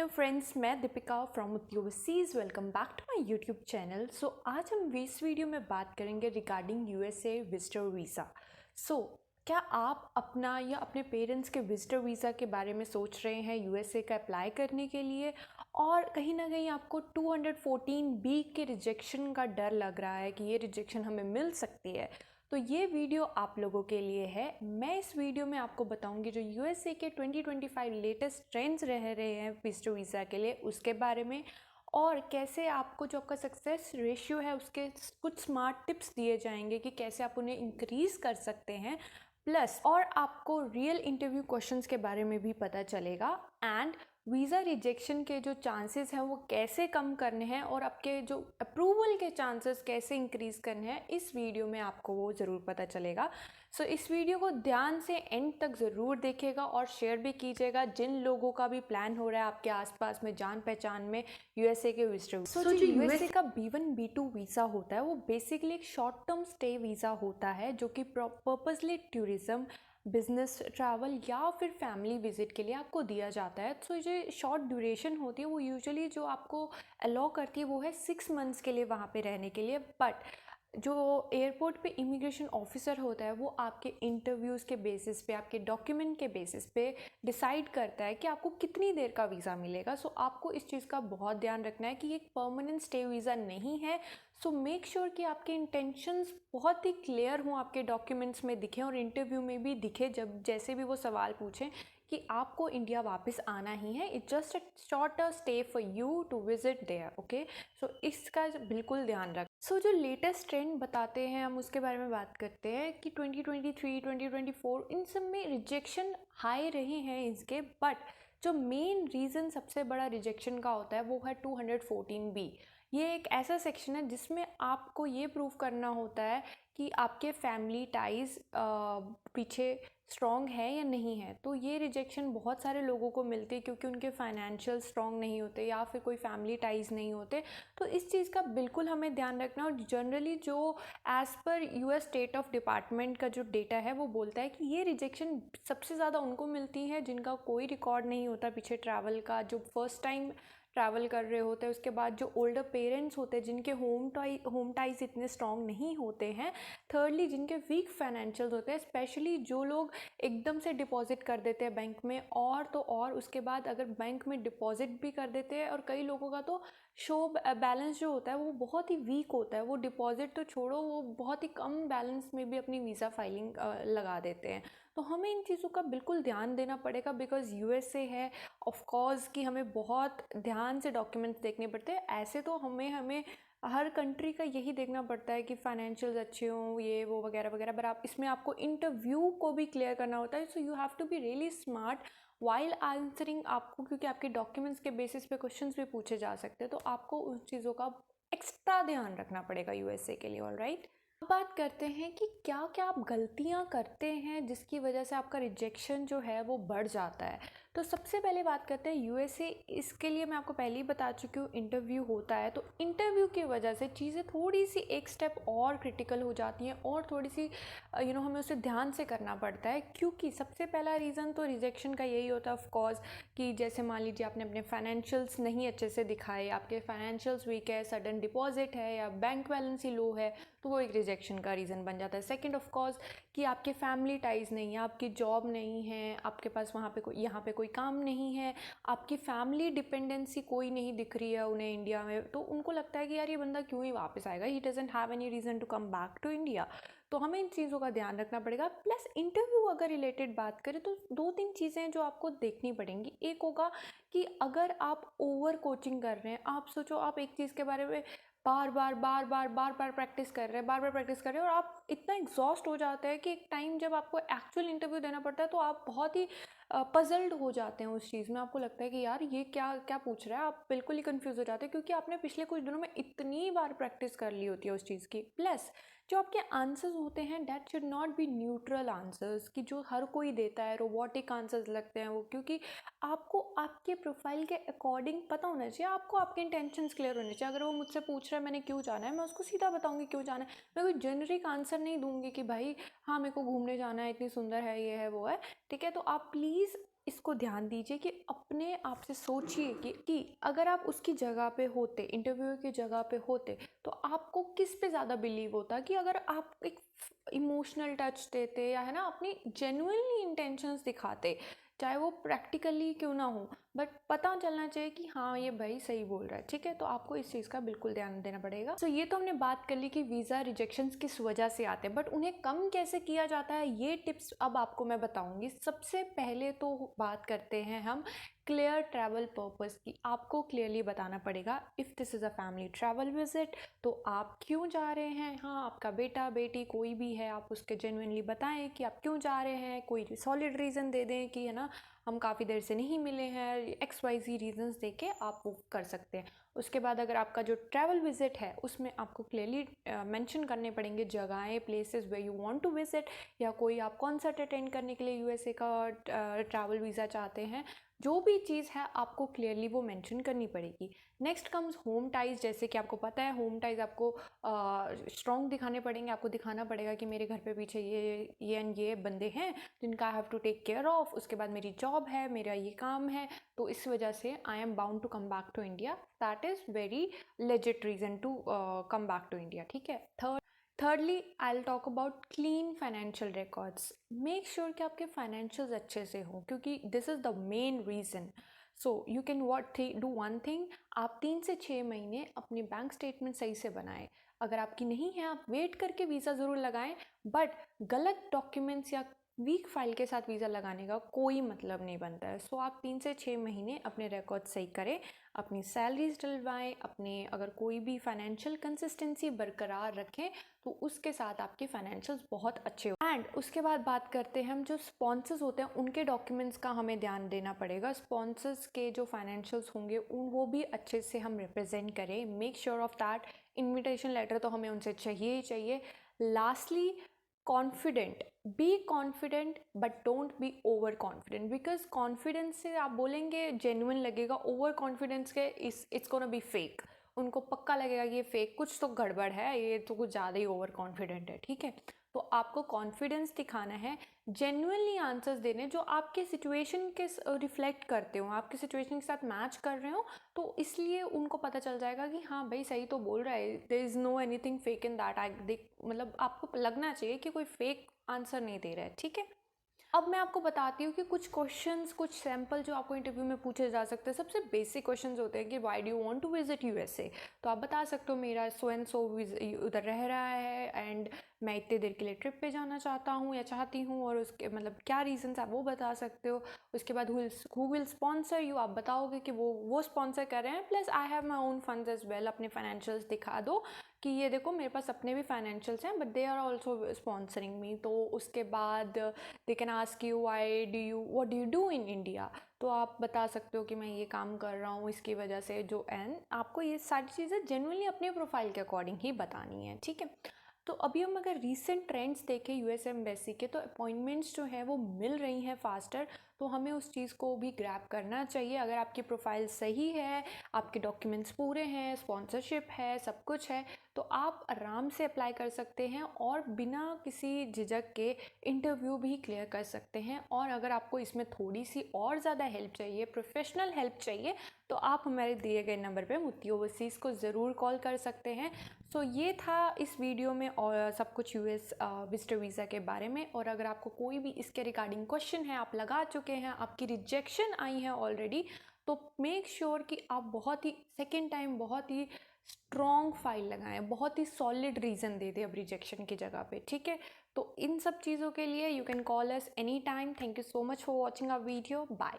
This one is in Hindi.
हेलो फ्रेंड्स, मैं Deepika from overseas. Welcome back to my YouTube channel. आज हम इस वीडियो में बात करेंगे रिगार्डिंग यूएसए विजिटर वीज़ा। क्या आप अपना या अपने पेरेंट्स के विजिटर वीज़ा के बारे में सोच रहे हैं यूएसए का अप्लाई करने के लिए, और कहीं ना कहीं आपको 214B के रिजेक्शन का डर लग रहा है कि ये रिजेक्शन हमें मिल सकती है, तो ये वीडियो आप लोगों के लिए है। मैं इस वीडियो में आपको बताऊंगी जो यूएसए के 2025 लेटेस्ट ट्रेंड्स रह रहे हैं विजिटर वीज़ा के लिए, उसके बारे में, और कैसे आपको जो आपका सक्सेस रेशियो है उसके कुछ स्मार्ट टिप्स दिए जाएंगे कि कैसे आप उन्हें इंक्रीज़ कर सकते हैं। प्लस और आपको रियल इंटरव्यू क्वेश्चंस के बारे में भी पता चलेगा, एंड वीज़ा रिजेक्शन के जो चांसेस हैं वो कैसे कम करने हैं और आपके जो अप्रूवल के चांसेस कैसे इंक्रीज़ करने हैं, इस वीडियो में आपको वो ज़रूर पता चलेगा। इस वीडियो को ध्यान से एंड तक ज़रूर देखिएगा और शेयर भी कीजिएगा जिन लोगों का भी प्लान हो रहा है आपके आसपास में, जान पहचान में, यूएसए के विजिटर। जो यूएसए का B1 B2 वीज़ा होता है वो बेसिकली एक शॉर्ट टर्म स्टे वीज़ा होता है जो कि पर्पसली टूरिज़्म, बिजनेस ट्रैवल या फिर फैमिली विजिट के लिए आपको दिया जाता है। जो शॉर्ट ड्यूरेशन होती है वो यूजुअली जो आपको अलाउ करती है वो है 6 मंथ्स के लिए वहाँ पे रहने के लिए। बट जो एयरपोर्ट पे इमिग्रेशन ऑफिसर होता है वो आपके इंटरव्यूज़ के बेसिस पे, आपके डॉक्यूमेंट के बेसिस पे डिसाइड करता है कि आपको कितनी देर का वीज़ा मिलेगा। आपको इस चीज़ का बहुत ध्यान रखना है कि ये एक परमानेंट स्टे वीज़ा नहीं है। मेक श्योर कि आपके इंटेंशंस बहुत ही क्लियर हों, आपके डॉक्यूमेंट्स में दिखें और इंटरव्यू में भी दिखे, जब जैसे भी वो सवाल पूछें कि आपको इंडिया वापस आना ही है। It's just a short stay for you to visit there. Okay, इसका बिल्कुल ध्यान रख। जो लेटेस्ट ट्रेंड बताते हैं हम उसके बारे में बात करते हैं कि 2023 2024 इन सब में रिजेक्शन हाई रहे हैं इसके, बट जो मेन रीज़न सबसे बड़ा रिजेक्शन का होता है वो है 214B। ये एक ऐसा सेक्शन है जिसमें आपको ये प्रूव करना होता है कि आपके फैमिली टाइज़ पीछे स्ट्रॉन्ग है या नहीं है। तो ये रिजेक्शन बहुत सारे लोगों को मिलती है क्योंकि उनके फाइनेंशियल स्ट्रॉन्ग नहीं होते या फिर कोई फैमिली टाइज़ नहीं होते। तो इस चीज़ का बिल्कुल हमें ध्यान रखना। और जनरली जो as per US state of department का जो डेटा है वो बोलता है कि ये रिजेक्शन सबसे ज़्यादा उनको मिलती है जिनका कोई रिकॉर्ड नहीं होता पीछे ट्रैवल का, जो फर्स्ट टाइम ट्रैवल कर रहे होते हैं, उसके बाद जो ओल्डर पेरेंट्स होते हैं जिनके होम टाइज इतने स्ट्रॉन्ग नहीं होते हैं, थर्डली जिनके वीक फाइनेंशियल होते हैं, स्पेशली जो लोग एकदम से डिपॉजिट कर देते हैं बैंक में, और उसके बाद अगर बैंक में डिपॉजिट भी कर देते हैं, और कई लोगों का तो शो बैलेंस जो होता है वो बहुत ही वीक होता है, वो डिपॉजिट तो छोड़ो, वो बहुत ही कम बैलेंस में भी अपनी वीज़ा फाइलिंग लगा देते हैं। तो हमें इन चीज़ों का बिल्कुल ध्यान देना पड़ेगा बिकॉज़ यूएसए है, ऑफ कोर्स कि हमें बहुत ध्यान से डॉक्यूमेंट्स देखने पड़ते हैं। ऐसे तो हमें हर कंट्री का यही देखना पड़ता है कि फाइनेंशियल्स अच्छे हों, ये वो वगैरह वगैरह, पर आप इसमें आपको इंटरव्यू को भी क्लियर करना होता है। You have to be really smart while answering आपको, क्योंकि आपके डॉक्यूमेंट्स के बेसिस पे क्वेश्चंस भी पूछे जा सकते हैं। तो आपको उन चीज़ों का एक्स्ट्रा ध्यान रखना पड़ेगा यूएसए के लिए। ऑलराइट, बात करते हैं कि क्या क्या आप गलतियां करते हैं जिसकी वजह से आपका रिजेक्शन जो है वो बढ़ जाता है। तो सबसे पहले बात करते हैं यूएसए। इसके लिए मैं आपको पहले ही बता चुकी हूँ, इंटरव्यू होता है, तो इंटरव्यू की वजह से चीज़ें थोड़ी सी एक स्टेप और क्रिटिकल हो जाती हैं और थोड़ी सी हमें उसे ध्यान से करना पड़ता है। क्योंकि सबसे पहला रीज़न तो रिजेक्शन का यही होता है ऑफ कोर्स कि जैसे मान लीजिए आपने अपने फाइनेंशियल्स नहीं अच्छे से दिखाए, आपके फाइनेंशियल्स वीक है, सडन डिपॉजिट है या बैंक बैलेंस ही लो है, तो वो एक रिजेक्शन का रीज़न बन जाता है। सेकंड ऑफ कोर्स कि आपके फैमिली टाइज़ नहीं है, आपकी जॉब नहीं है, आपके पास यहाँ पे कोई काम नहीं है, आपकी फैमिली डिपेंडेंसी कोई नहीं दिख रही है उन्हें इंडिया में, तो उनको लगता है कि यार ये बंदा क्यों ही वापस आएगा, he doesn't have any reason to come back to India. तो हमें इन चीज़ों का ध्यान रखना पड़ेगा। प्लस इंटरव्यू अगर रिलेटेड बात करें तो 2-3 चीज़ें जो आपको देखनी पड़ेंगी। एक होगा कि अगर आप ओवर कोचिंग कर रहे हैं, आप सोचो आप एक चीज़ के बारे में बार बार प्रैक्टिस कर रहे हैं और आप इतना एग्जॉस्ट हो जाते हैं कि एक टाइम जब आपको एक्चुअल इंटरव्यू देना पड़ता है तो आप बहुत ही पजल्ड हो जाते हैं उस चीज़ में। आपको लगता है कि यार ये क्या क्या पूछ रहा है, आप बिल्कुल ही कंफ्यूज हो जाते हैं क्योंकि आपने पिछले कुछ दिनों में इतनी बार प्रैक्टिस कर ली होती है उस चीज़ की। प्लस जो आपके आंसर्स होते हैं that should not be neutral answers, कि जो हर कोई देता है रोबोटिक आंसर्स लगते हैं वो, क्योंकि आपको आपके प्रोफाइल के अकॉर्डिंग पता होना चाहिए, आपको आपके इंटेंशंस क्लियर होने चाहिए। अगर वो मुझसे पूछ रहा है मैंने क्यों जाना है, मैं उसको सीधा बताऊंगी क्यों जाना है। मैं कोई जेनरिक आंसर नहीं दूंगी कि भाई हाँ मेरे को घूमने जाना है, इतनी सुंदर है, ये है वो है, ठीक है। तो आप प्लीज़ इसको ध्यान दीजिए कि अपने आप से सोचिए कि अगर आप उसकी जगह पे होते, इंटरव्यू की जगह पे होते, तो आपको किस पे ज़्यादा बिलीव होता कि अगर आप एक इमोशनल टच देते या है ना अपनी जेन्युइनली इंटेंशंस दिखाते, चाहे वो प्रैक्टिकली क्यों ना हो, बट पता चलना चाहिए कि हाँ ये भाई सही बोल रहा है, ठीक है। तो आपको इस चीज़ का बिल्कुल ध्यान देना पड़ेगा। तो ये तो हमने बात कर ली कि वीज़ा रिजेक्शंस किस वजह से आते हैं, बट उन्हें कम कैसे किया जाता है ये टिप्स अब आपको मैं बताऊंगी। सबसे पहले तो बात करते हैं हम क्लियर ट्रैवल पर्पस की। आपको क्लियरली बताना पड़ेगा if this is a family travel visit, तो आप क्यों जा रहे हैं। हाँ, आपका बेटा बेटी कोई भी है, आप उसके जेन्युइनली बताएं कि आप क्यों जा रहे हैं, कोई सॉलिड रीज़न दे दें कि है ना हम काफ़ी देर से नहीं मिले हैं, XYZ रीजंस दे के आप वो कर सकते हैं। उसके बाद अगर आपका जो ट्रैवल विजिट है उसमें आपको क्लियरली मेंशन करने पड़ेंगे जगहें, places where you want to visit, या कोई आप कॉन्सर्ट अटेंड करने के लिए USA का ट्रैवल वीज़ा चाहते हैं, जो भी चीज़ है आपको क्लियरली वो मेंशन करनी पड़ेगी। Next comes home ties. जैसे कि आपको पता है होम टाइज आपको स्ट्रॉन्ग दिखाने पड़ेंगे, आपको दिखाना पड़ेगा कि मेरे घर पे पीछे ये एंड ये बंदे हैं जिनका I have to take care of, उसके बाद मेरी जॉब है, मेरा ये काम है, तो इस वजह से I am bound to come back to India. That is very legit reason to come back to India, ठीक है। Thirdly I will talk about clean financial records. Make sure कि आपके फाइनेंशियल्स अच्छे से हों, क्योंकि this is the main reason. So you can do one thing, आप 3 से 6 महीने अपनी बैंक स्टेटमेंट सही से बनाएं। अगर आपकी नहीं है आप वेट करके वीज़ा ज़रूर लगाएं, बट गलत डॉक्यूमेंट्स या वीक फाइल के साथ वीज़ा लगाने का कोई मतलब नहीं बनता है। सो आप 3 से 6 महीने अपने रिकॉर्ड सही करें, अपनी सैलरीज डलवाएं, अपने अगर कोई भी फाइनेंशियल कंसिस्टेंसी बरकरार रखें, तो उसके साथ आपके फाइनेंशियल्स बहुत अच्छे हो। एंड उसके बाद बात करते हैं हम जो स्पॉन्सर्स होते हैं उनके डॉक्यूमेंट्स का हमें ध्यान देना पड़ेगा। स्पॉन्सर्स के जो फाइनेंशियल्स होंगे वो भी अच्छे से हम रिप्रेजेंट करें। Make sure of that. Invitation letter तो हमें उनसे चाहिए ही चाहिए। Lastly, confident, be confident but don't be over confident, because confidence से आप बोलेंगे जेन्युइन लगेगा, ओवर कॉन्फिडेंस के इट्स गोना बी फेक। उनको पक्का लगेगा कि ये फेक, कुछ तो गड़बड़ है, ये तो कुछ ज़्यादा ही ओवर कॉन्फिडेंट है, ठीक है। तो आपको कॉन्फिडेंस दिखाना है, जेन्युइनली आंसर्स देने जो आपके सिचुएशन के रिफ्लेक्ट करते हो, आपके सिचुएशन के साथ मैच कर रहे हो, तो इसलिए उनको पता चल जाएगा कि हाँ भाई सही तो बोल रहा है, there is no anything fake in that. I देख मतलब आपको लगना चाहिए कि कोई फेक आंसर नहीं दे रहा है, ठीक है। अब मैं आपको बताती हूँ कि कुछ क्वेश्चंस, कुछ सैम्पल जो आपको इंटरव्यू में पूछे जा सकते हैं। सबसे बेसिक क्वेश्चंस होते हैं कि why do you want to visit USA। तो आप बता सकते हो मेरा सो एंड सो उधर रह रहा है एंड मैं इतने देर के लिए ट्रिप पे जाना चाहता हूँ या चाहती हूँ, और उसके मतलब क्या रीजंस आप वो बता सकते हो। उसके बाद हु विल स्पॉन्सर यू, आप बताओगे कि वो स्पॉन्सर कर रहे हैं, plus I have my own funds as well. अपने फाइनेंशियल्स दिखा दो कि ये देखो मेरे पास अपने भी फाइनेंशियल्स हैं, but they are also sponsoring me. तो उसके बाद they can ask you why do you what do you do in India. तो आप बता सकते हो कि मैं ये काम कर रहा हूँ इसकी वजह से, जो एंड आपको ये सारी चीज़ें जेन्युइनली अपने प्रोफाइल के अकॉर्डिंग ही बतानी है, ठीक है। तो अभी हम अगर रीसेंट ट्रेंड्स देखें US एम्बेसी के, तो अपॉइंटमेंट्स जो है वो मिल रही हैं फास्टर, तो हमें उस चीज़ को भी ग्रैब करना चाहिए। अगर आपकी प्रोफाइल सही है, आपके डॉक्यूमेंट्स पूरे हैं, स्पॉन्सरशिप है, सब कुछ है, तो आप आराम से अप्लाई कर सकते हैं और बिना किसी झिझक के इंटरव्यू भी क्लियर कर सकते हैं। और अगर आपको इसमें थोड़ी सी और ज़्यादा हेल्प चाहिए, प्रोफेशनल हेल्प चाहिए, तो आप हमारे दिए गए नंबर पे मुत्ती ओवरसीज़ को ज़रूर कॉल कर सकते हैं। सो ये था इस वीडियो में और सब कुछ US विजिटर वीज़ा के बारे में। और अगर आपको कोई भी इसके रिगार्डिंग क्वेश्चन है, आप लगा चुके हैं, आपकी रिजेक्शन आई है ऑलरेडी, तो मेक श्योर कि आप बहुत ही सेकेंड टाइम बहुत ही स्ट्रॉन्ग फाइल लगाएं, बहुत ही सॉलिड रीज़न दे दें अब रिजेक्शन की जगह पे, ठीक है। तो इन सब चीज़ों के लिए you can call us any time. Thank you so much for watching our video. Bye.